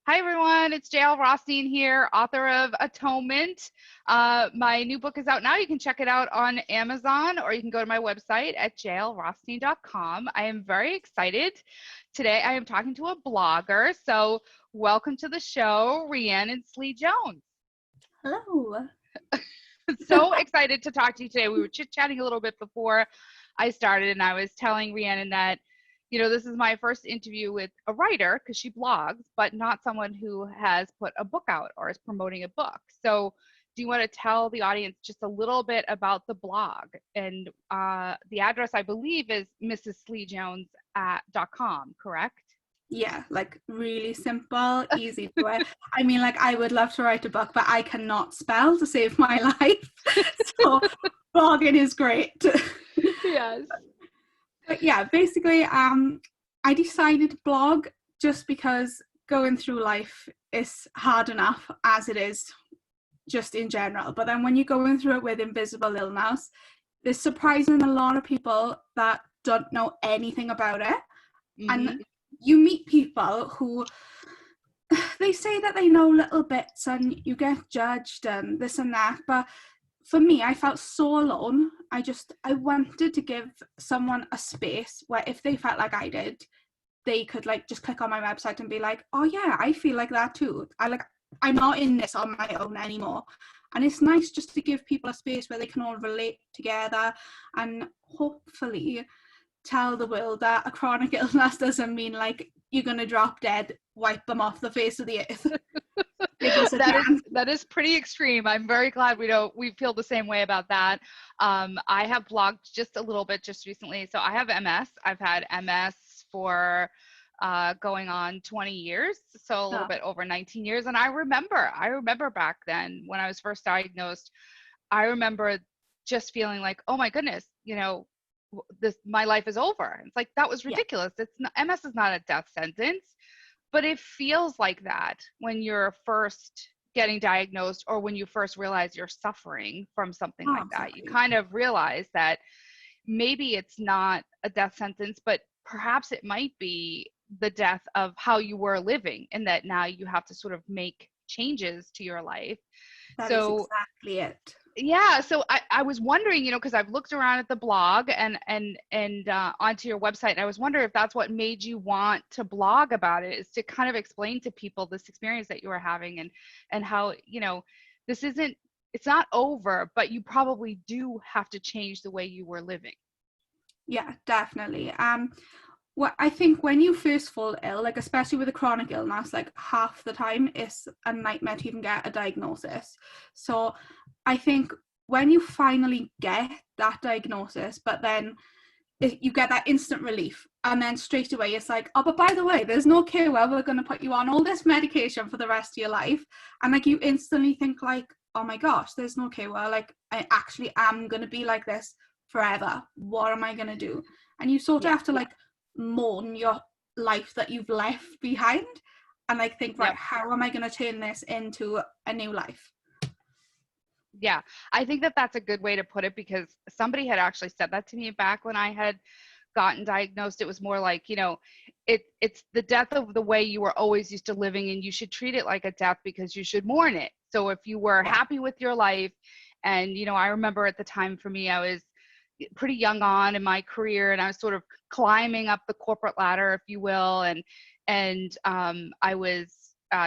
Hi, everyone. It's JL Rothstein here, author of Atonement. My new book is out now. You can check it out on Amazon, or you can go to my website at jlrothstein.com. I am very excited. Today, I am talking to a blogger. So welcome to the show, Rhiannon and Slee Jones. Hello. So excited to talk to you today. We were chit-chatting a little bit before I started, and I was telling Rhiannon that this is my first interview with a writer because she blogs, but not someone who has put a book out or is promoting a book. So do you want to tell the audience just a little bit about the blog? And the address, I believe, is mrssleejones.com, correct? Yeah, like really simple, easy to it. I mean, like I would love to write a book, but I cannot spell to save my life. So blogging is great. Yes. But yeah, basically, I decided to blog just because going through life is hard enough as it is, just in general. But then when you're going through it with invisible illness, there's surprising a lot of people that don't know anything about it. Mm-hmm. And you meet people who they say that they know little bits and you get judged and this and that, but for me, I felt so alone. I wanted to give someone a space where if they felt like I did, they could like just click on my website and be like, oh yeah, I feel like that too. I'm not in this on my own anymore. And it's nice just to give people a space where they can all relate together and hopefully tell the world that a chronic illness doesn't mean like you're going to drop dead, wipe them off the face of the earth. That is pretty extreme. I'm very glad we feel the same way about that. I have blogged just a little bit just recently. So I have MS. I've had MS for going on 20 years, so a little bit over 19 years. And I remember back then when I was first diagnosed, I remember just feeling like, oh my goodness, my life is over. It's like, that was ridiculous. Yeah. MS is not a death sentence. But it feels like that when you're first getting diagnosed or when you first realize you're suffering from something like that. You kind of realize that maybe it's not a death sentence, but perhaps it might be the death of how you were living, and that now you have to sort of make changes to your life. That is exactly it. Yeah, so I was wondering, because I've looked around at the blog and onto your website, and I was wondering if that's what made you want to blog about it, is to kind of explain to people this experience that you were having and how, it's not over, but you probably do have to change the way you were living. Yeah, definitely. Well, I think when you first fall ill, like especially with a chronic illness, like half the time it's a nightmare to even get a diagnosis. So I think when you finally get that diagnosis, but then you get that instant relief, and then straight away it's like, oh, but by the way, there's no cure. We're going to put you on all this medication for the rest of your life. And like you instantly think like, oh my gosh, there's no cure. Like I actually am going to be like this forever. What am I going to do? And you sort of have to like mourn your life that you've left behind and like think, right, how am I going to turn this into a new life? Yeah, I think that's a good way to put it, because somebody had actually said that to me back when I had gotten diagnosed. It was more like, it's the death of the way you were always used to living, and you should treat it like a death because you should mourn it. So if you were happy with your life, and I remember at the time for me, I was pretty young on in my career, and I was sort of climbing up the corporate ladder, if you will, and I was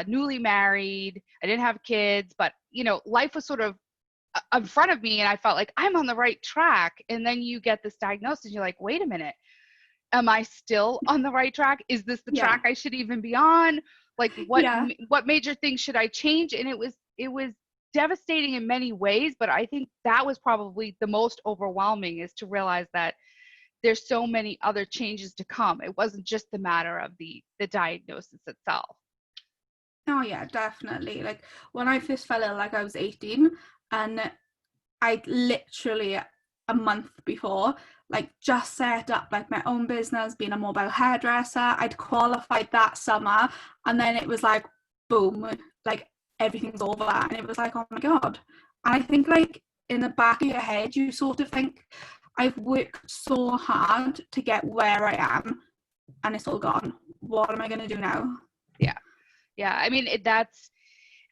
newly married. I didn't have kids, but life was sort of in front of me, and I felt like I'm on the right track. And then you get this diagnosis, you're like, wait a minute, am I still on the right track? Is this the track I should even be on? Like what major things should I change? And it was devastating in many ways, but I think that was probably the most overwhelming, is to realize that there's so many other changes to come. It wasn't just the matter of the diagnosis itself. Oh yeah, definitely. Like when I first fell ill, like I was 18, and I literally a month before like just set up like my own business, being a mobile hairdresser. I'd qualified that summer, and then it was like boom, like everything's over, and it was like, oh my god. And I think like in the back of your head you sort of think, I've worked so hard to get where I am and it's all gone. What am I going to do now? Yeah. Yeah. I mean,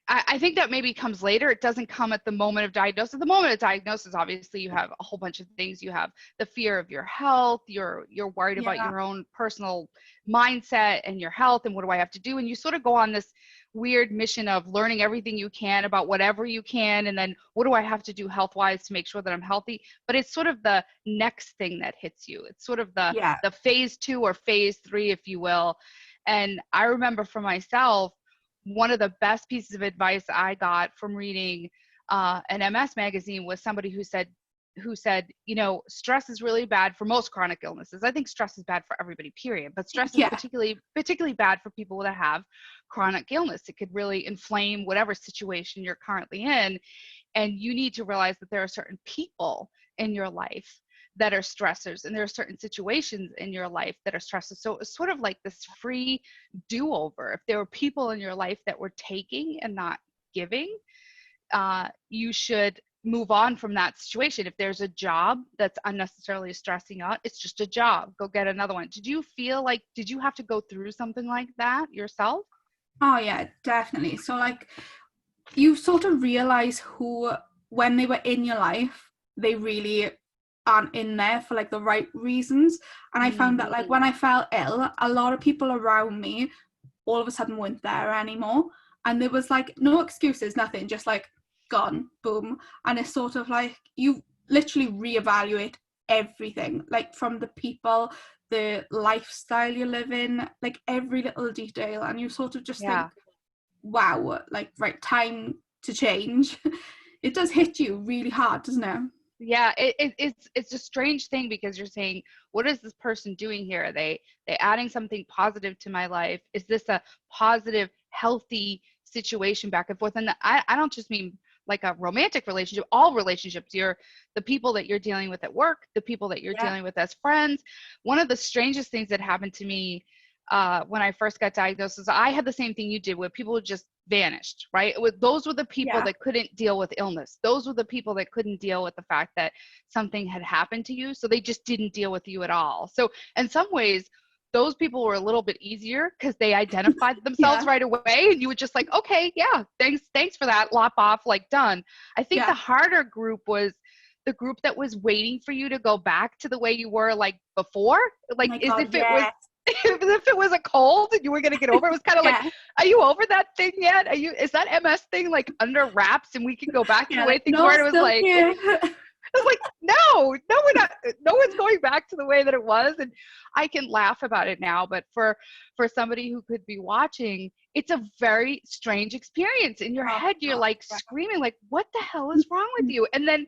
I think that maybe comes later. It doesn't come at the moment of diagnosis. At the moment of diagnosis, obviously, you have a whole bunch of things. You have the fear of your health. You're worried about Yeah. your own personal mindset and your health, and what do I have to do? And you sort of go on this weird mission of learning everything you can about whatever you can, and then what do I have to do health-wise to make sure that I'm healthy? But it's sort of the next thing that hits you. It's sort of Yeah. the phase 2 or phase 3, if you will. And I remember for myself, one of the best pieces of advice I got from reading an MS magazine was somebody who said, you know, stress is really bad for most chronic illnesses. I think stress is bad for everybody, period. But stress is Yeah. particularly bad for people that have chronic illness. It could really inflame whatever situation you're currently in. And you need to realize that there are certain people in your life that are stressors, and there are certain situations in your life that are stressors. So it's sort of like this free do-over. If there were people in your life that were taking and not giving, you should move on from that situation. If there's a job that's unnecessarily stressing out, it's just a job. Go get another one. Did you have to go through something like that yourself? Oh yeah, definitely. So like you sort of realize who, when they were in your life, they really aren't in there for like the right reasons. And I found that like when I felt ill, a lot of people around me all of a sudden weren't there anymore. And there was like no excuses, nothing, just like gone, boom. And it's sort of like you literally reevaluate everything, like from the people, the lifestyle you live in, like every little detail. And you sort of just think, Yeah. wow, like, right, time to change. It does hit you really hard, doesn't it? Yeah, it's a strange thing because you're saying, what is this person doing here? Are they adding something positive to my life? Is this a positive, healthy situation back and forth? And I don't just mean like a romantic relationship, all relationships. The people that you're dealing with at work, the people that you're Yeah. dealing with as friends. One of the strangest things that happened to me when I first got diagnosed is I had the same thing you did, where people just vanished, right? Those were the people Yeah. that couldn't deal with illness. Those were the people that couldn't deal with the fact that something had happened to you. So they just didn't deal with you at all. So in some ways, those people were a little bit easier because they identified themselves Yeah. right away, and you were just like, okay, yeah, thanks for that, lop off, like done. I think the Yeah. harder group was the group that was waiting for you to go back to the way you were like before, Oh like my as god, if it was yeah. if it was a cold and you were going to get over it. It was kind of like, Yeah. are you over that thing yet? Is that MS thing like under wraps and we can go back to the Yeah, way like, things were? no, And it was still like, here. no, we're not, no one's going back to the way that it was. And I can laugh about it now, but for somebody who could be watching, it's a very strange experience. In your Oh head, you're god, like screaming, like, what the hell is wrong with you? And then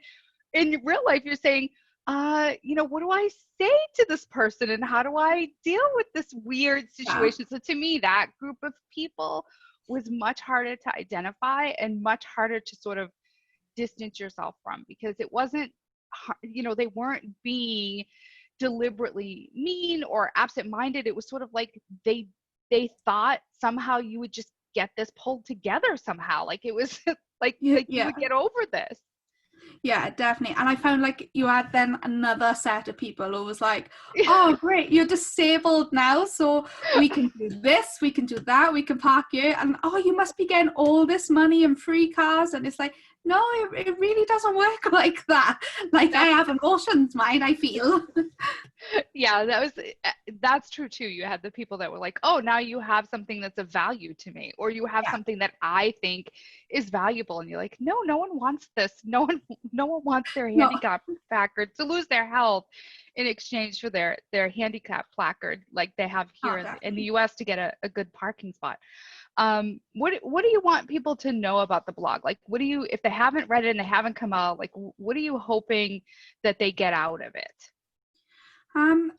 in real life, you're saying, what do I say to this person and how do I deal with this weird yeah. situation? So to me, that group of people was much harder to identify and much harder to sort of distance yourself from, because it wasn't, they weren't being deliberately mean or absent-minded. It was sort of like they thought somehow you would just get this pulled together somehow. Like it was Yeah, like you yeah. would get over this. Yeah, definitely. And I found like you had then another set of people who was like, oh, great, you're disabled now. So we can do this, we can do that, we can park you. And oh, you must be getting all this money and free cars. And it's like, no, it really doesn't work like that. Like I have emotions, mine, I feel. Yeah, that's true too. You had the people that were like, oh, now you have something that's of value to me, or you have Yeah. something that I think is valuable. And you're like, no one wants this. No one wants their No. handicap placard to lose their health in exchange for their handicap placard, like they have Oh, here in the definitely. US to get a good parking spot. What do you want people to know about the blog? Like, what do you, if they haven't read it and they haven't come out, like, what are you hoping that they get out of it? Um,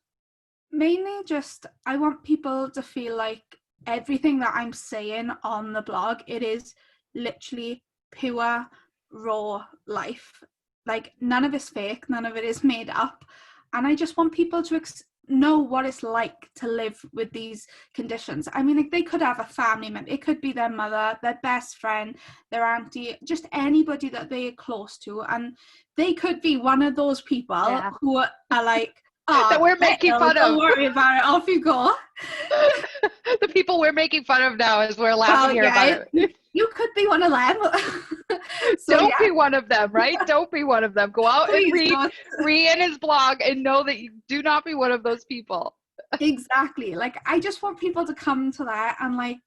Mainly just I want people to feel like everything that I'm saying on the blog, it is literally pure raw life. Like none of it's fake, none of it is made up. And I just want people to know what it's like to live with these conditions. I mean, like they could have a family member, it could be their mother, their best friend, their auntie, just anybody that they are close to, and they could be one of those people Yeah. who are like, that we're making fun don't of. worry about it. Off you go. The people we're making fun of now as we're laughing Well, here yeah, about it. you could be one of them. So Don't yeah, be one of them, right? Don't be one of them. Go out and please read don't. Rhiannon's blog and know that you do not be one of those people. Exactly. Like, I just want people to come to that and like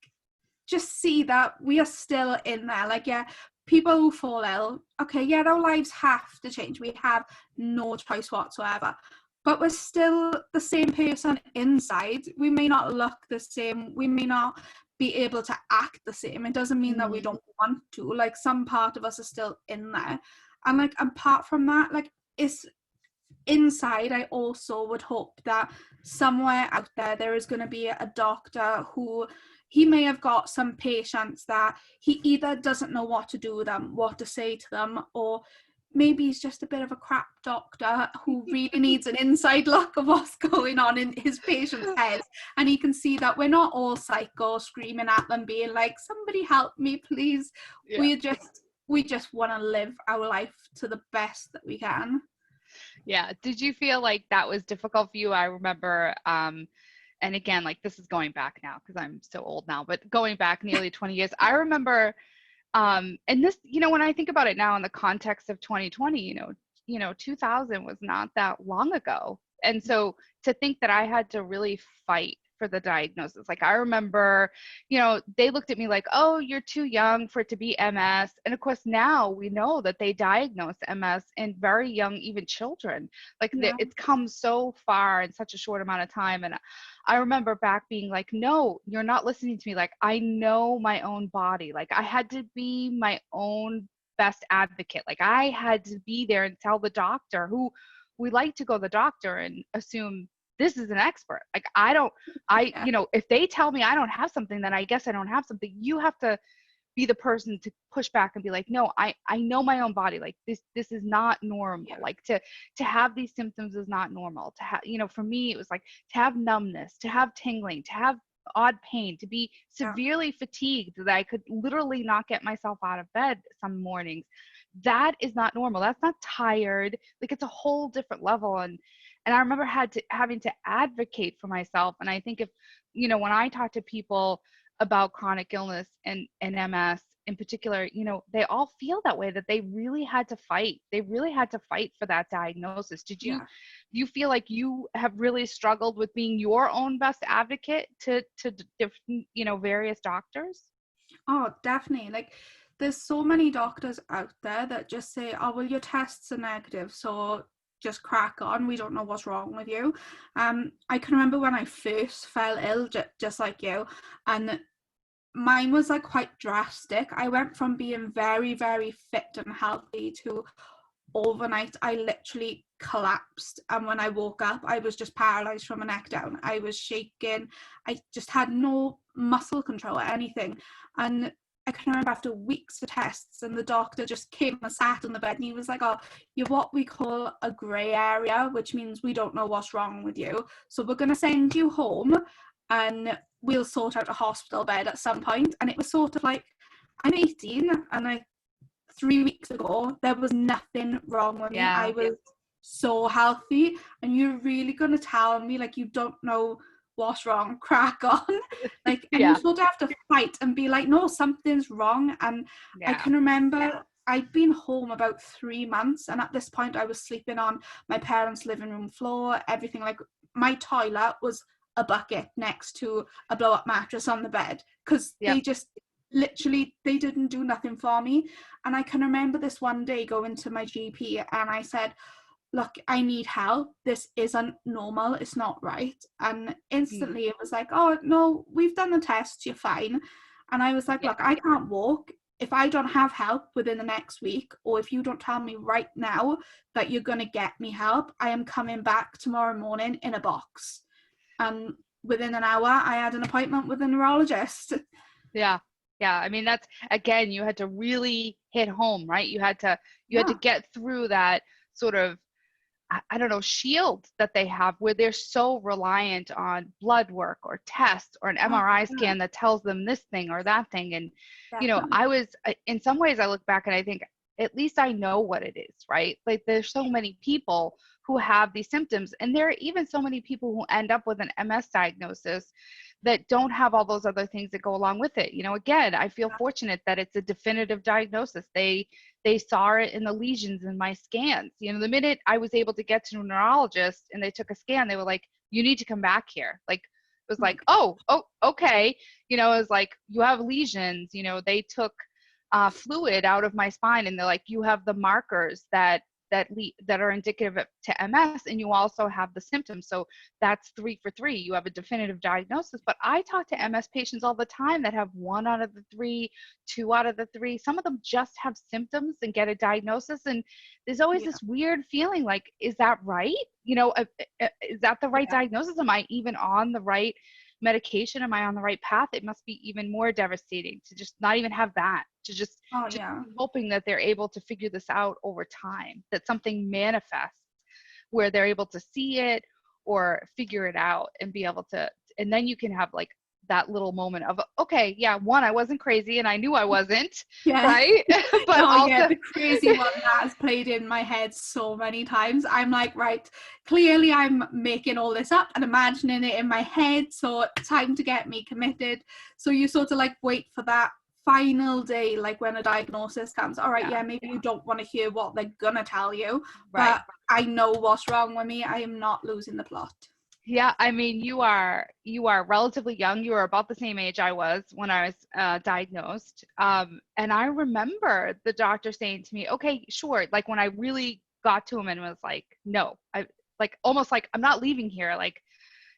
just see that we are still in there. Like, yeah, people who fall ill, okay, yeah, our lives have to change. We have no choice whatsoever. But we're still the same person inside. We may not look the same. We may not be able to act the same. It doesn't mean that we don't want to. Like, some part of us is still in there. And like, apart from that, like, it's inside. I also would hope that somewhere out there is going to be a doctor who, he may have got some patients that he either doesn't know what to do with them, what to say to them, or maybe he's just a bit of a crap doctor who really needs an inside look of what's going on in his patient's heads, and he can see that we're not all psycho screaming at them being like, somebody help me please. Yeah. We just want to live our life to the best that we can. Yeah. Did you feel like that was difficult for you? I remember, and again, like this is going back now because I'm so old now, but going back nearly 20 years, I remember, and this, when I think about it now in the context of 2020, 2000 was not that long ago. And so to think that I had to really fight for the diagnosis, like I remember, they looked at me like, oh, you're too young for it to be MS. And of course, now we know that they diagnose MS in very young, even children. Like Yeah. it's come so far in such a short amount of time. And I remember back being like, no, you're not listening to me. Like, I know my own body. Like, I had to be my own best advocate. Like, I had to be there and tell the doctor, who we like to go to the doctor and assume this is an expert. Like, if they tell me I don't have something, then I guess I don't have something. You have to be the person to push back and be like, no, I know my own body. Like this is not normal. Yeah. Like to have these symptoms is not normal. To have, for me, it was like to have numbness, to have tingling, to have odd pain, to be severely fatigued that I could literally not get myself out of bed some mornings. That is not normal. That's not tired. Like it's a whole different level. And I remember having to advocate for myself. And I think if, when I talk to people about chronic illness and MS in particular, they all feel that way, that they really had to fight. They really had to fight for that diagnosis. Did you feel like you have really struggled with being your own best advocate to different, various doctors? Oh, definitely. Like, there's so many doctors out there that just say, oh, well, your tests are negative, so just crack on. We don't know what's wrong with you. I can remember when I first fell ill, just like you, and mine was like quite drastic. I went from being very, very fit and healthy to overnight I literally collapsed, and when I woke up I was just paralyzed from my neck down. I was shaking. I just had no muscle control or anything. And I can remember after weeks of tests, and the doctor just came and sat on the bed, and he was like, oh, you're what we call a grey area, which means we don't know what's wrong with you, so we're going to send you home and we'll sort out a hospital bed at some point. And it was sort of like, I'm 18 and like 3 weeks ago there was nothing wrong with me. I was so healthy, and you're really going to tell me like you don't know what's wrong? Crack on. Like, and you sort of have to fight and be like, no, something's wrong. And I can remember I'd been home about 3 months, and at this point I was sleeping on my parents' living room floor. Everything, like my toilet was a bucket next to a blow up mattress on the bed, because they just literally, they didn't do nothing for me. And I can remember this one day going to my GP and I said, look, I need help. This isn't normal. It's not right. And instantly it was like, oh, no, we've done the tests. You're fine. And I was like, look, I can't walk. If I don't have help within the next week, or if you don't tell me right now that you're going to get me help, I am coming back tomorrow morning in a box. And within an hour, I had an appointment with a neurologist. Yeah. I mean, that's, again, you had to really hit home, right? You had to get through that sort of, I don't know, shield that they have, where they're so reliant on blood work or tests or an MRI scan that tells them this thing or that thing. And, I was, in some ways I look back and I think, at least I know what it is, right? Like there's so many people who have these symptoms. And there are even so many people who end up with an MS diagnosis that don't have all those other things that go along with it. You know, again, I feel fortunate that it's a definitive diagnosis. They saw it in the lesions in my scans. You know, the minute I was able to get to a neurologist and they took a scan, they were like, you need to come back here. Like, it was like, oh, okay. You know, it was like, you have lesions. You know, they took fluid out of my spine, and they're like, you have the markers that are indicative to MS, and you also have the symptoms. So that's 3 for 3. You have a definitive diagnosis. But I talk to MS patients all the time that have 1 out of the 3, 2 out of the 3. Some of them just have symptoms and get a diagnosis. And there's always this weird feeling like, is that right? You know, is that the right diagnosis? Am I even on the right medication? Am I on the right path? It must be even more devastating to just not even have that, to just hoping that they're able to figure this out over time, that something manifests where they're able to see it or figure it out and be able to, and then you can have like that little moment of, okay, yeah, one, I wasn't crazy and I knew I wasn't, right? But also the crazy one that has played in my head so many times. I'm like, right, clearly I'm making all this up and imagining it in my head, so time to get me committed. So you sort of like wait for that final day, like when a diagnosis comes. All right, maybe you don't want to hear what they're gonna tell you, but I know what's wrong with me. I am not losing the plot. Yeah, I mean, you are relatively young. You were about the same age I was when I was diagnosed. And I remember the doctor saying to me, okay, sure. Like when I really got to him and was like, no, I like almost like, I'm not leaving here. Like,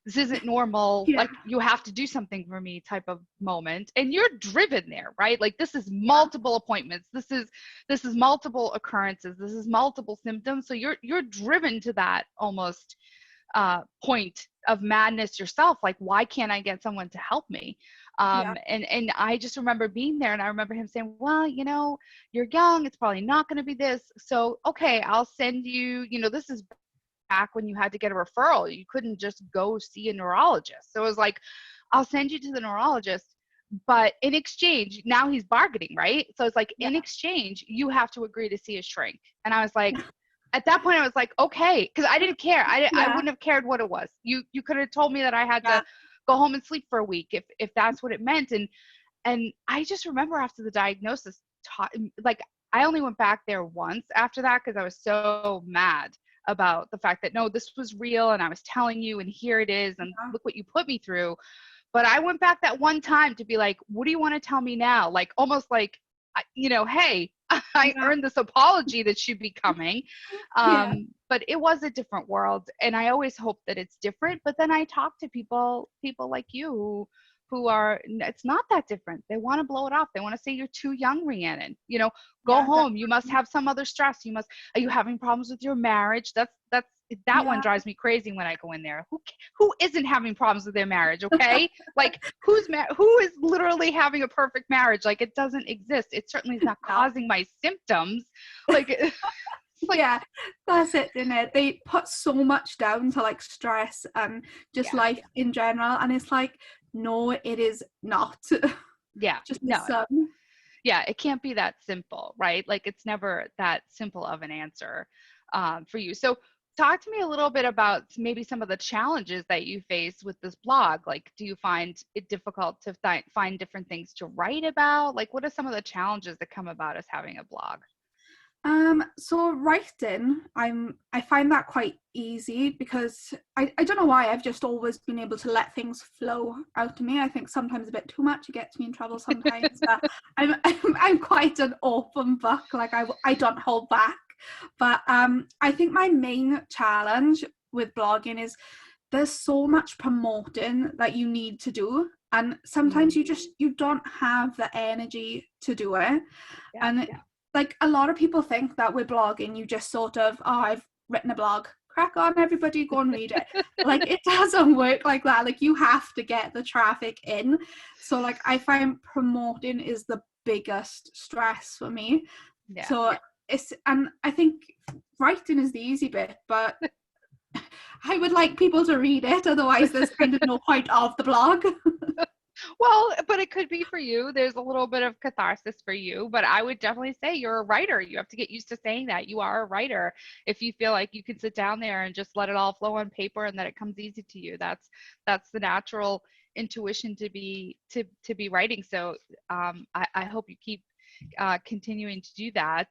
this isn't normal. Like, you have to do something for me type of moment. And you're driven there, right? Like, this is multiple appointments. This is multiple occurrences. This is multiple symptoms. So you're driven to that almost point of madness yourself. Like, why can't I get someone to help me? And I just remember being there, and I remember him saying, well, you know, you're young, it's probably not going to be this. So, okay, I'll send you, you know, this is back when you had to get a referral. You couldn't just go see a neurologist. So it was like, I'll send you to the neurologist, but in exchange, now he's bargaining, right? So it's like, in exchange, you have to agree to see a shrink. And I was like, at that point, I was like, okay, because I didn't care. I wouldn't have cared what it was. You could have told me that I had to go home and sleep for a week if that's what it meant. And I just remember after the diagnosis, like I only went back there once after that because I was so mad about the fact that, no, this was real and I was telling you and here it is and look what you put me through. But I went back that one time to be like, what do you want to tell me now? Like almost like, you know, hey, I earned this apology that should be coming. But it was a different world. And I always hope that it's different. But then I talk to people like you who are, it's not that different. They want to blow it off. They want to say, you're too young, Rhiannon. You know, go home. You must have some other stress. Are you having problems with your marriage? That one drives me crazy when I go in there. Who isn't having problems with their marriage? Okay. Like who is literally having a perfect marriage? Like it doesn't exist. It certainly is not causing my symptoms. Like, that's it, isn't it? They put so much down to like stress and just life in general. And it's like, no, it is not. Just the sun. Yeah, it can't be that simple, right? Like it's never that simple of an answer for you. So talk to me a little bit about maybe some of the challenges that you face with this blog. Like, do you find it difficult to find different things to write about? Like, what are some of the challenges that come about as having a blog? So writing, I find that quite easy because I don't know why, I've just always been able to let things flow out to me. I think sometimes a bit too much, it gets me in trouble sometimes, but I'm quite an open book, like I don't hold back. But I think my main challenge with blogging is there's so much promoting that you need to do, and sometimes you don't have the energy to do it. Like a lot of people think that with blogging you just sort of, I've written a blog, crack on everybody, go and read it. Like it doesn't work like that. Like you have to get the traffic in. So like I find promoting is the biggest stress for me. So and I think writing is the easy bit, but I would like people to read it, otherwise there's kind of no point of the blog. Well, but it could be for you. There's a little bit of catharsis for you, but I would definitely say you're a writer. You have to get used to saying that. You are a writer. If you feel like you can sit down there and just let it all flow on paper and that it comes easy to you, that's the natural intuition to be writing. So I hope you keep continuing to do that.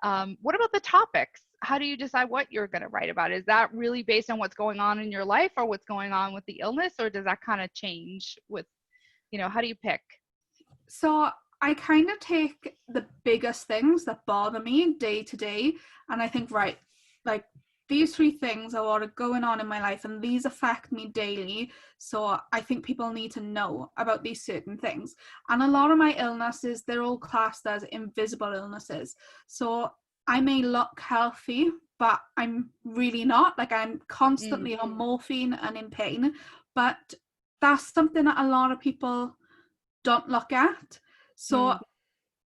What about the topics? How do you decide what you're going to write about? Is that really based on what's going on in your life or what's going on with the illness, or does that kind of change with, how do you pick? So I kind of take the biggest things that bother me day to day, and I think, right, like these three things are what are going on in my life, and these affect me daily. So I think people need to know about these certain things. And a lot of my illnesses, they're all classed as invisible illnesses. So I may look healthy, but I'm really not. Like, I'm constantly on morphine and in pain. But that's something that a lot of people don't look at. So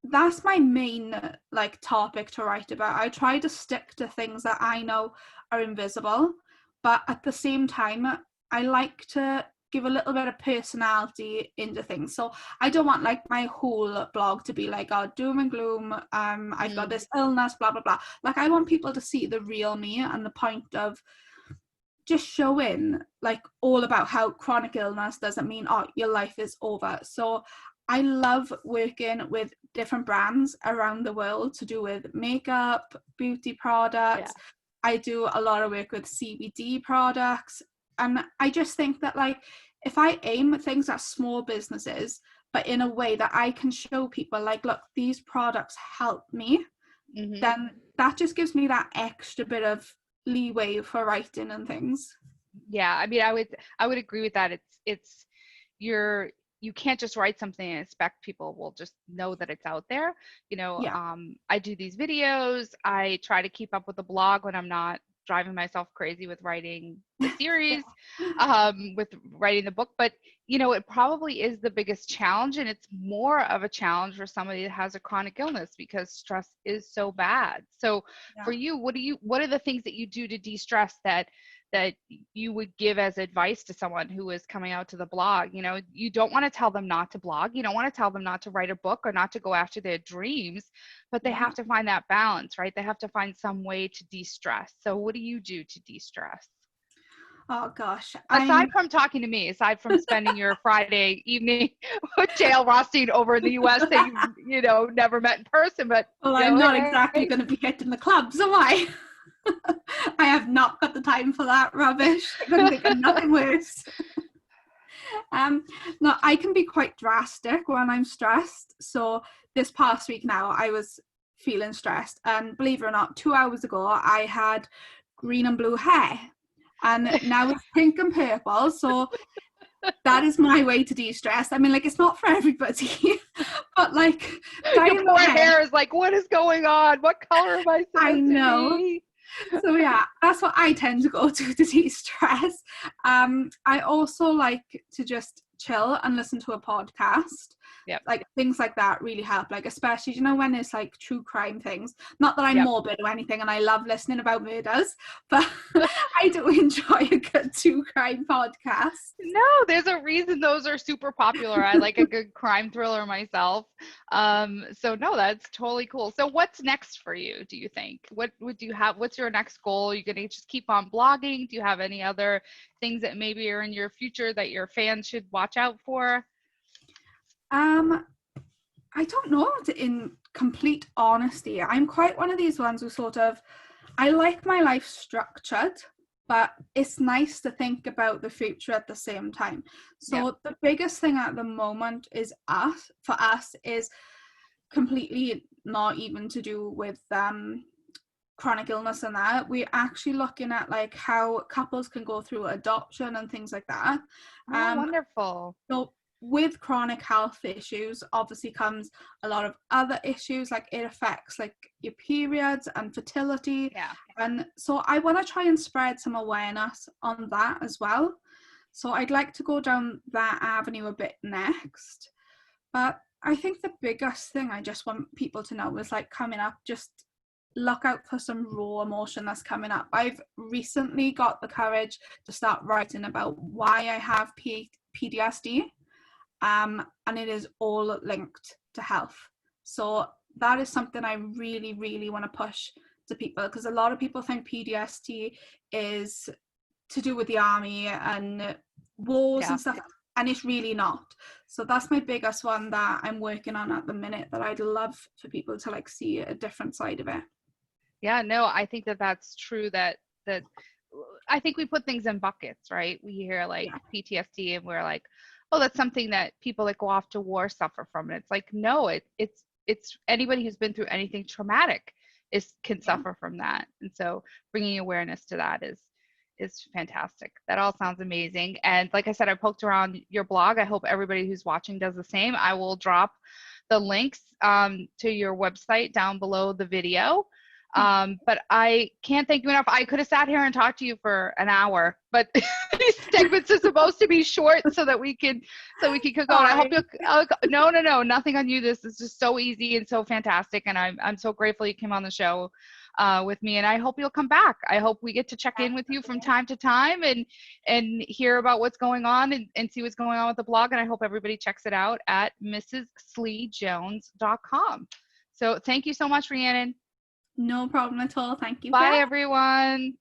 that's my main like topic to write about. I try to stick to things that I know are invisible, but at the same time I like to give a little bit of personality into things. So I don't want like my whole blog to be like, oh, doom and gloom, I've got this illness, blah blah blah. Like, I want people to see the real me, and the point of just showing like all about how chronic illness doesn't mean, oh, your life is over. So I love working with different brands around the world to do with makeup, beauty products. I do a lot of work with CBD products. And I just think that, like, if I aim at things at small businesses, but in a way that I can show people, like, look, these products help me, then that just gives me that extra bit of leeway for writing and things. Yeah, I mean, I would agree with that. It's you can't just write something and expect people will just know that it's out there. Yeah. I do these videos. I try to keep up with the blog when I'm not driving myself crazy with writing the series, with writing the book. But it probably is the biggest challenge, and it's more of a challenge for somebody that has a chronic illness because stress is so bad. So for you, what are the things that you do to de-stress that you would give as advice to someone who is coming out to the blog? You don't want to tell them not to blog. You don't want to tell them not to write a book or not to go after their dreams, but they have to find that balance, right? They have to find some way to de-stress. So what do you do to de-stress? Oh gosh. Aside from talking to me, aside from spending your Friday evening with JL Rothstein over in the US that you've never met in person, but well, I'm not exactly going to be hitting the clubs, am I? I have not got the time for that rubbish. I couldn't think of nothing worse. No, I can be quite drastic when I'm stressed. So this past week now, I was feeling stressed, and believe it or not, 2 hours ago I had green and blue hair, and now it's pink and purple. So that is my way to de-stress. I mean, like, it's not for everybody, but like, your poor hair is like, what is going on? What color am I supposed I know. to be? So yeah, that's what I tend to go to de-stress. I also like to just chill and listen to a podcast. Yep. Like, things like that really help, like, especially when it's like true crime things. Not that I'm morbid or anything, and I love listening about murders, but I do enjoy a good true crime podcast. No, there's a reason those are super popular. I like a good crime thriller myself. So no, that's totally cool. So what's next for you, do you think? What would you have? What's your next goal? Are you gonna just keep on blogging? Do you have any other things that maybe are in your future that your fans should watch out for? I don't know, in complete honesty. I'm quite one of these ones who sort of, I like my life structured, but it's nice to think about the future at the same time. So the biggest thing at the moment for us is completely not even to do with chronic illness and that. We're actually looking at like how couples can go through adoption and things like that. Oh, wonderful. So with chronic health issues obviously comes a lot of other issues, like it affects like your periods and fertility. And so I want to try and spread some awareness on that as well. So I'd like to go down that avenue a bit next. But I think the biggest thing I just want people to know is, like, coming up, just look out for some raw emotion that's coming up. I've recently got the courage to start writing about why I have PTSD. and it is all linked to health. So that is something I really, really want to push to people, because a lot of people think PTSD is to do with the army and wars Yeah. and stuff, and it's really not. So that's my biggest one that I'm working on at the minute, that I'd love for people to like see a different side of it. Yeah, no, I think that that's true, that I think we put things in buckets, right? We hear like Yeah. PTSD and we're like, oh, that's something that people that go off to war suffer from. And it's like, no, it's anybody who's been through anything traumatic can Yeah. suffer from that. And so bringing awareness to that is fantastic. That all sounds amazing. And like I said, I poked around your blog. I hope everybody who's watching does the same. I will drop the links to your website down below the video. But I can't thank you enough. I could have sat here and talked to you for an hour, but these segments are supposed to be short so that we can keep going. I hope you. No, nothing on you. This is just so easy and so fantastic, and I'm so grateful you came on the show with me, and I hope you'll come back. I hope we get to check in with you from time to time and hear about what's going on and see what's going on with the blog. And I hope everybody checks it out at mrssleejones.com. So thank you so much, Rhiannon. No problem at all. Thank you. Bye, everyone.